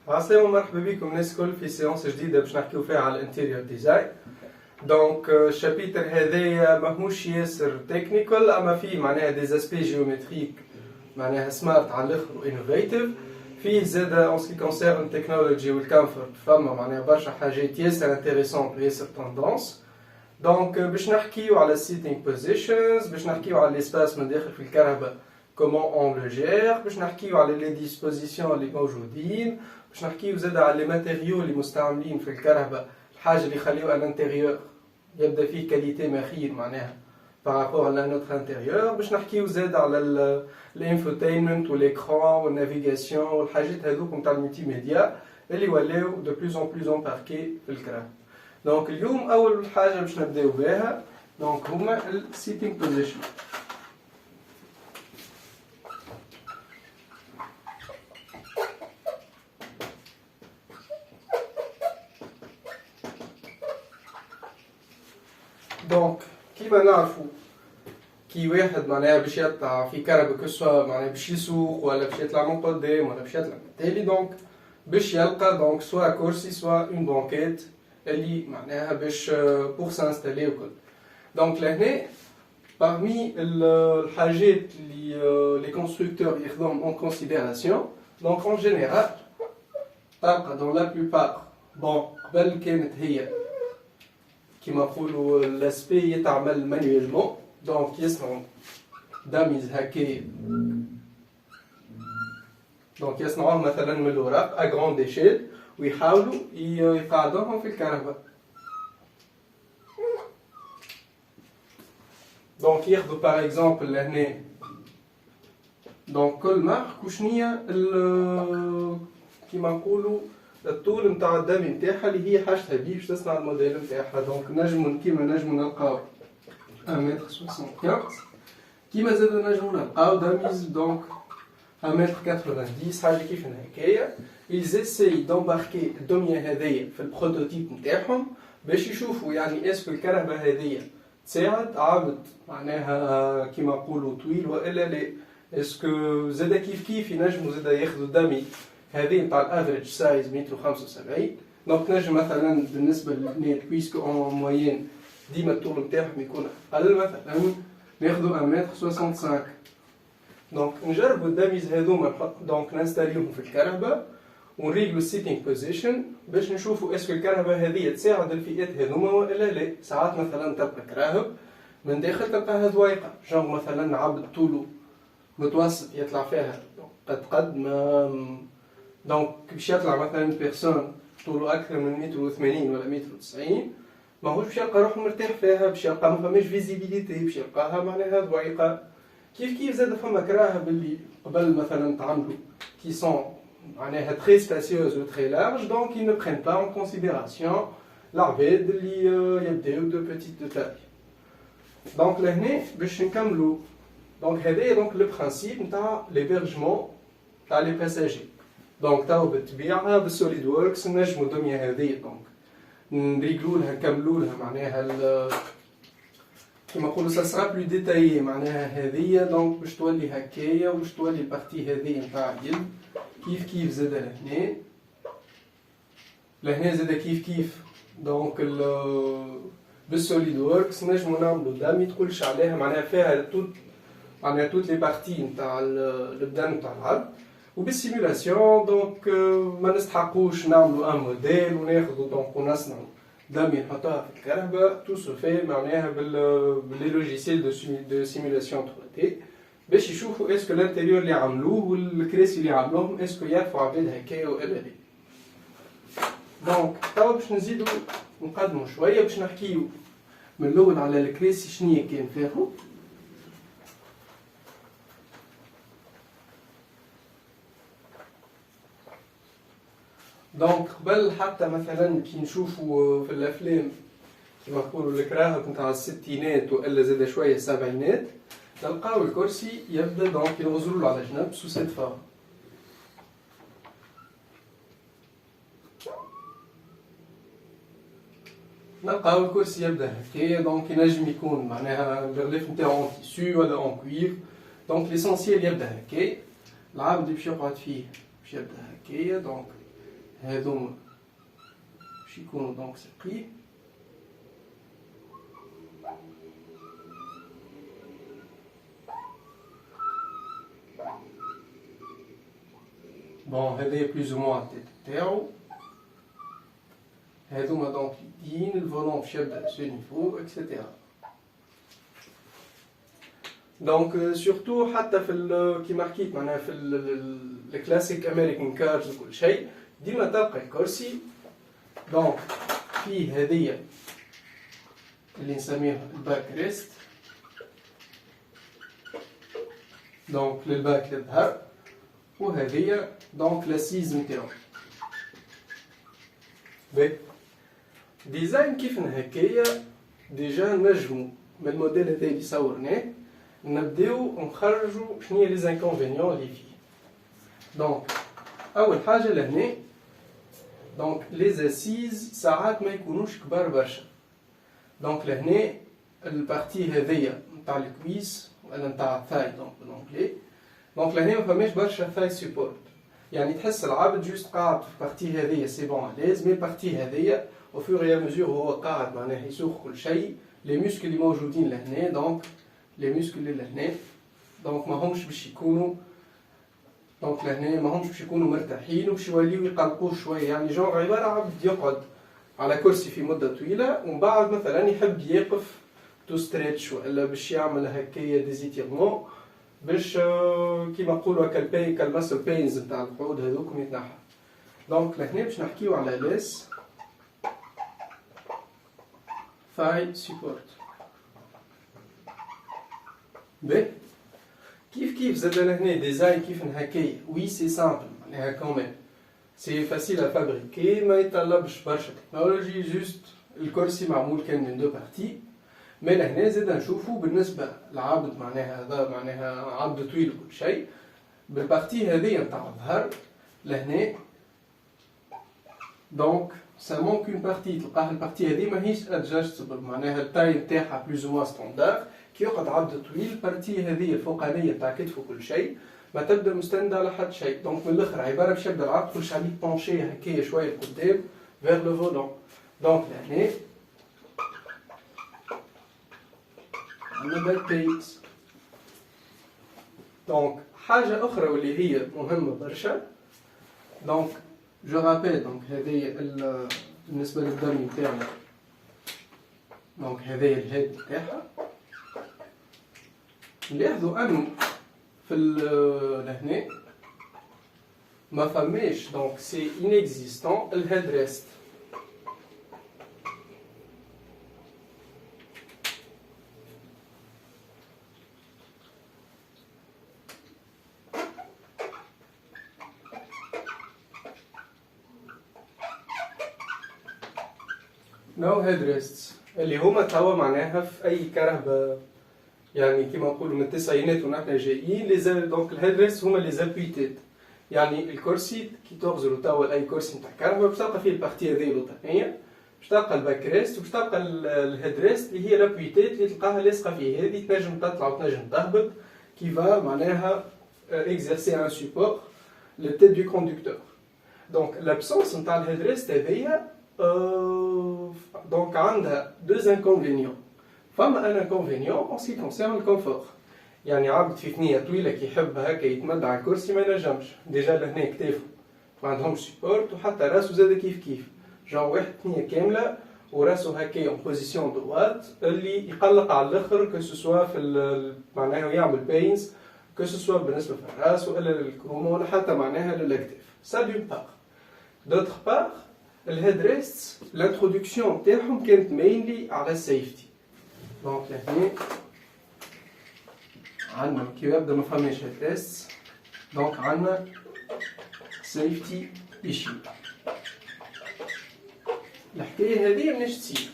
عسلامة ومرحبا بكم الناس الكل في سيونس جديدة باش نحكيو فيها على الانتيريور ديزاين. دونك الشابيتر هذايا ماهوش ياسر تكنيكال، اما فيه معناها دي زاسبي جيومتريك معناها سمارت على الاخر وانوفيتيف. فيه زادا اون سكي كونسيرن تكنولوجي والكامفورت، فما معناها برشا حاجات ياسر انتيريسونت وياسر توندونس. دونك باش نحكيو على السيتينغ بوزيشنز، باش نحكيو على الاسباس من داخل في الكهرباء كومون اون لو جير، باش نحكيو على لي ديسبوزيسيون اللي موجودين، باش نحكيو زادا على لي ماتيريو اللي مستعملين في الكهرباء، الحاجه اللي يخليو الانتيريور يبدا فيه كاليتي مخير معناها بارابور على نوتر انتيريور. باش نحكيو زادا على الانفوتينمنت والاكران والنافيغاسيون والحاجات هذوك نتاع الملتي ميديا اللي ولاو دو بلوز اون بلوز اون باركي في الكهرباء. دونك اليوم اول حاجه باش نبداو بها دونك هما السيتينغ بوزيشن. دونك كيما نعرفوا كي واحد معناها باش يطلع في كهرباء كسوا معناها باش يسوق ولا باش يطلع من قدام ولا باش يطلع من التالي، دونك باش يلقى دونك سوا كرسي سوا اون بانكيت اللي معناها باش بور سانستالي وكل. دونك لهنا parmi الحاجات اللي لي كونستركتور ياخذوهم اون كونسيديراسيون، دونك اون جينيرال تلقى دون لا بلوبار بون قبل كانت هي كيما نقولوا لاسبي يتعمل مانيوالمون، دونك يصنعوا داميز هكايا، دونك يصنعوهم مثلا من الوراق ا غروند ايشيل ويحاولوا يقعدوهم في الكهرباء. دونك ياخذوا باغ اكزومبل لهنا دونك كل مارك وشنيا كيما نقولوا الطول نتاع الدامي نتاعها اللي هي حاجتها بيه باش تصنع الموديل نتاعها. دونك نجمو كيما نجمو نلقاو 1m75، كيما زاد نجمو نلقاو داميز دونك 1m90 حاجه كيف هكايا. ils essayent d'embarquer الدميه هذيا في البروتوتيب نتاعهم باش يشوفوا يعني اسكو الكهرباء هذيا تساعد عابد معناها كيما نقولوا طويل والا لا، اسكو زاد كيف ينجموا زاد ياخذوا دامي هذه نتاع الافريج سايز 175. دونك نجم مثلا بالنسبه للبنات بيسكو اون موين ديما الطول نتاعهم يكون اقل، مثلا ناخذوا 1m65. دونك نجربوا الداميز هذوما دونك نستاليوهم في الكهرباء ونريقلوا السيتينغ بوزيشن باش نشوفوا اسكو الكهرباء هذه تساعد الفئات هذوما ولا لا. ساعات مثلا تلقى كراهب من داخل تلقاها ضويقه، جونغ مثلا عبد طوله متوسط يطلع فيها قد ما دونك باش يطلع مثلا بيرسون طوله اكثر من 1.80 ولا 1.90 ماهوش باش يلقى روحه مرتاح فيها، باش يلقى ما فماش فيزيبيليتي، باش يلقاها معناها ضويقه. كيف زاد فما كراهب اللي قبل مثلا تعملوا كي سون معناها تري سباسيوز و تري لارج، دونك ils ne prennent pas en considération العباد اللي يبداو دو بيتيت دو تاي. دونك لهنا باش نكملوا دونك هذايا دونك لو برانسيب نتاع ليبرجمون تاع لي باساجي. دونك تاو بالطبيعه بالسوليد ووركس نجمو الدميه هذيا دونك نريقلو لها نكملو لها معناها كيما نقولوا سا سرا بلو ديتايي معناها هذيا دونك باش تولي هكايا وباش تولي البارتي هذيا نتاع اليد كيف زاد لهنا زاد كيف دونك بالسوليد ووركس نجمو نعملو دامي تقولش عليها معناها فيها توت لي بارتي نتاع البدن نتاع العبد. وبالسيمولاسيون دونك ما نستحقوش نعملو ان موديل وناخذو دونك ونصنعو دامي نحطوها في الكهرباء، تو سو في معناها باللي لوجيسيال دو سيمولاسيون 3D باش يشوفوا اسكو الانتيريور اللي عملوه والكراسي اللي عملوهم اسكو يعرفوا عباد هكايا ولا لا. دونك توا باش نزيدو نقدمو شويه باش نحكيو من الاول على الكراسي شنيا كان فيهم. دونك قبل حتى مثلا كي نشوفوا في الافلام كيما نقولوا الكراهب نتاع الستينات والا زاد شويه السبعينات، تلقاو الكرسي يبدا دونك يغزروا على جنب سو سيت فورم. نلقاو الكرسي يبدا هكايا دونك ينجم يكون معناها الغلاف نتاعو اون تيسو ولا اون كوير. دونك ليسونسيال يبدا هكايا، العبد باش يقعد فيه باش يبدا هكايا. دونك هادوما باش يكونوا دونك ثقيل. بون هذايا بلوز او موان التيت تاعو. هادوما دونك اليدين، الفولون باش يبدا سو نيفو اكسيتيرا. دونك سورتو حتى في كيما حكيت معناها في الكلاسيك امريكان كارز وكل شيء ديما تلقى الكرسي دونك فيه هذيا اللي نسميها الباك ريست، دونك للباك للظهر، وهذيا دونك لاسيز نتاعو. باهي ديزاين كيف هكايا ديجا نجمو من الموديل هذا اللي صورناه نبداو نخرجوا شنو هي لي زانكونفينيون اللي فيه. دونك اول حاجه لهنا دونك لي زاسيز ساعات ما يكونوش كبار برشا. دونك لهنا البارتي هذيا نتاع الكويس ولا نتاع الثاي دونك بالانجلي، دونك لهنا ما فماش برشا ثاي سيبورت، يعني تحس العبد جوست قاعد في البارتي هذيا سي بون اليز، مي البارتي هذيا او فور اي مزور هو قاعد معناها يسوق كل شيء، لي موسكل اللي موجودين لهنا دونك لي موسكل اللي لهنا دونك ماهمش باش يكونوا دونك لهنا ماهمش باش يكونوا مرتاحين وباش يوليو يقلقوا شويه، يعني جونغ عباره عبد يقعد على كرسي في مده طويله ومن بعد مثلا يحب يقف تو ستريتش ولا باش يعمل هكايا ديزيتيرمون باش كيما نقولوا هكا الباي كالماسل بينز نتاع القعود هذوكم يتنحى. دونك لهنا باش نحكيو على ليس ثاي سيبورت. باهي كيف زاد لهنا ديزاين كيف هكايا وي سي سامبل معناها كومين سي فاسيل ا فابريكي، ما يطلبش برشا تكنولوجي، جوست الكرسي معمول كان من دو بارتي. مي لهنا زاد نشوفو بالنسبه للعبد معناها هذا معناها عبد طويل وكل شيء، بالبارتي هذيا نتاع الظهر لهنا دونك سا مونك اون بارتي، تلقاه البارتي هذه ماهيش ادجاستبل معناها التاي نتاعها بلوز او ستاندار. كي يقعد عبد طويل البارتي هذه الفوقانيه نتاع كتفه وكل شيء ما تبدا مستنده على حد شيء، دونك من الاخر عباره باش يبدا العبد كل شيء عليه بونشي هكايا شويه لقدام فيغ لو فولون. دونك لهنا عندنا باك بينز. دونك حاجه اخرى واللي هي مهمه برشا، دونك جو رابيل دونك هذه بالنسبه للدرمي نتاعنا، دونك هذايا الهيد نتاعها. نلاحظوا انه في لهنا ما فماش دونك سي انيكزيستون الهيد ريست. نو هيد ريستس اللي هما توا معناها في اي كرهبه يعني كيما نقولوا من التسعينات ونحن جايين لي دونك الهيد ريست هما لي زابويتات، يعني الكرسي كي تغزروا توا لاي كرسي نتاع كرهبه باش تلقى فيه البارتي هذه الوطنيه، باش تلقى الباك ريست وباش تلقى الهيد ريست اللي هي لابويتات اللي تلقاها لاصقه فيه، هذه تنجم تطلع وتنجم تهبط كي فا معناها اكزرسي ان سيبور لو تيت دو كوندكتور. دونك لابسونس نتاع الهيد ريست هذيا دونك عندها دو انكونفينيون. فما ان انكونفينيون ان سي كونسيرن الكونفور، يعني عبد في ثنيه طويله كي يحب هكا يتمد على الكرسي ما ينجمش، ديجا لهنا كتافه ما عندهمش سيبورت وحتى راسه زاد كيف جون واحد ثنيه كامله وراسه هكا اون بوزيسيون دوات اللي يقلق على الاخر كو سوسوا في معناها يعمل بينز كو سوسوا بالنسبه في الراس ولا للكرومه ولا حتى معناها للاكتاف. سا دون بار. دوتر بار الهيد ريستس الانترودكسيون تاعهم كانت مينلي على السيفتي. دونك لهنا عندنا كي يبدا ما فماش هيد ريستس دونك عندنا سيفتي ايشيو. الحكايه هذه مناش تصير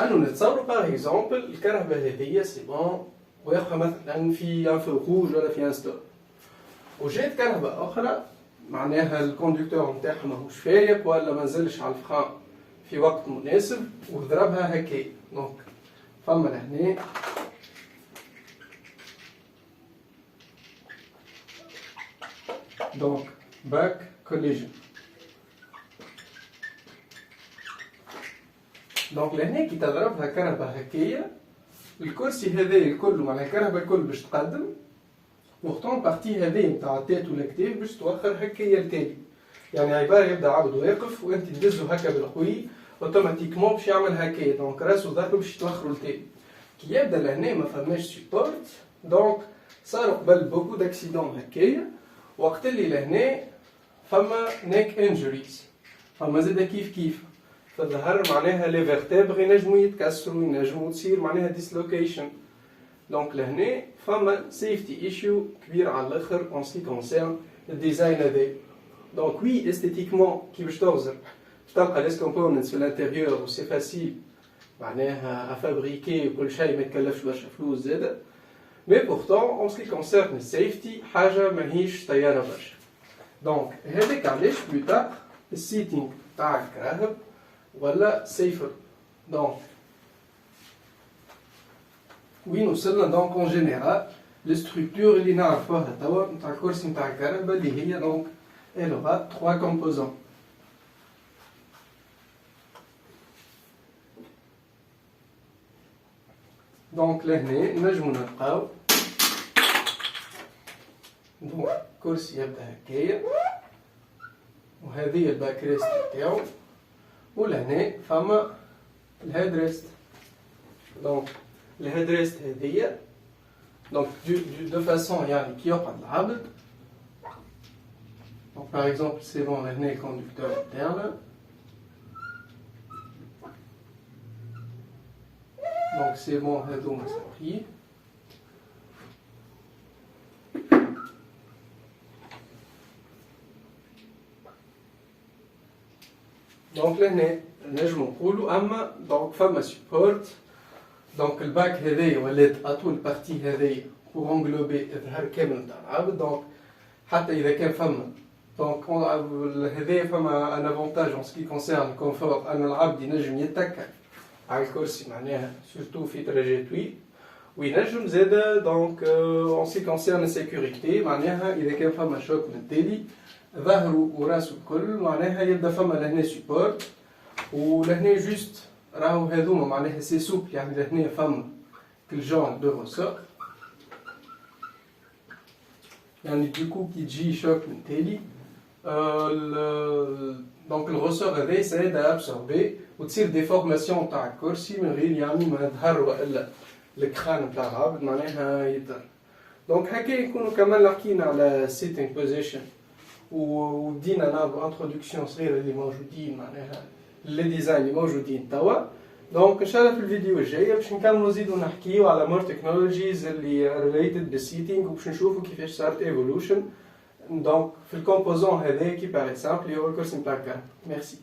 انو نتصوروا باغ اكزومبل الكرهبه هذه سي بون واقفه مثلا في ان فو روج ولا في ان ستوب وجات كرهبه اخرى معناها الكوندكتور نتاعها ماهوش فايق ولا ما نزلش على الفخان في وقت مناسب وضربها هكا. دونك فما لهنا دونك باك كوليجن. دونك لهنا كي تضربها كهرباء هكايا الكرسي هذا الكل معناها الكهرباء الكل باش تقدم وقتون بارتي هذه نتاع التات والكتاف باش توخر هكايا لتالي. يعني عباره يبدا عبد واقف وانت تدزو هكا بالقوي اوتوماتيكمون باش يعمل هكايا دونك راسو ظهره باش يتوخروا لتالي. كي يبدا لهنا ما فماش سيبورت دونك صار قبل بوكو داكسيدون هكايا وقت اللي لهنا فما نيك انجريز فما زاده كيف في الظهر معناها لي فيرتيبر ينجموا يتكسروا ينجموا تصير معناها ديسلوكيشن. دونك لهنا فما سيفتي ايشيو كبير على الاخر اون سي كونسيرن الديزاين هذا. دونك وي استيتيكمون كي باش تغزر باش تلقى لي كومبوننتس في الانتيريور و سي فاسيل معناها افابريكي وكل شيء ما يتكلفش برشا فلوس زاده. مي بورتون اون سي كونسيرن السيفتي حاجه ماهيش طياره برشا. دونك هذاك علاش بلوتار السيتينغ تاعك راهب ولا سيفر. دونك وين وصلنا دونك اون جينيرال لي ستركتور اللي نعرفوها توا نتاع الكرسي نتاع الكهرباء اللي هي دونك elle aura 3 composants. دونك لهنا نجمو نلقاو دونك كرسي يبدا هكايا وهذه الباك ريست تاعو ولهنا فما الهيد ريست. دونك الهيد ريست هذيا دونك دو فاسون يعني كي يقعد العبد. Donc, par exemple, c'est bon, on a le conducteur interne. Donc, c'est bon, on a pris. Donc, là, on a un donc, femme support. Donc, le bac, à toute la partie pour englober le donc, حتى إذا كان فما دونك هذايا فما ان افونتاج ان سكي كونسيرن كونفور ان العبد ينجم يتكى على الكرسي معناها سورتو في تراجي طويل وينجم زاده دونك ان سكي كونسيرن سيكوريتي معناها اذا كان فما شوك من التالي ظهره وراسه الكل معناها يبدا فما لهنا سيبورت ولهنا جوست راهو هذوما معناها سي سوبل يعني لهنا فما كل جون دو روسور يعني دوكو كي تجي شوك من تالي دونك الغسور هذا يساعد ابسوربي وتصير ديفورماسيون تاع الكرسي من غير يعني ما يظهر والا الكران تاع العبد معناها يظهر. دونك هكا نكونوا كمان حكينا على سيتينغ بوزيشن ودينا نعملوا انتروداكسيون صغيره اللي موجودين معناها لي ديزاين اللي موجودين توا. دونك ان شاء الله في الفيديو الجاي باش نكملوا نزيدوا نحكيو على مور تكنولوجيز اللي ريليتد بالسيتينغ وباش نشوفوا كيفاش صارت ايفولوشن دونك في الكومبوزون هذا كي باري سامبل اللي هو الكرسي نتاع الكهرباء. ميرسي.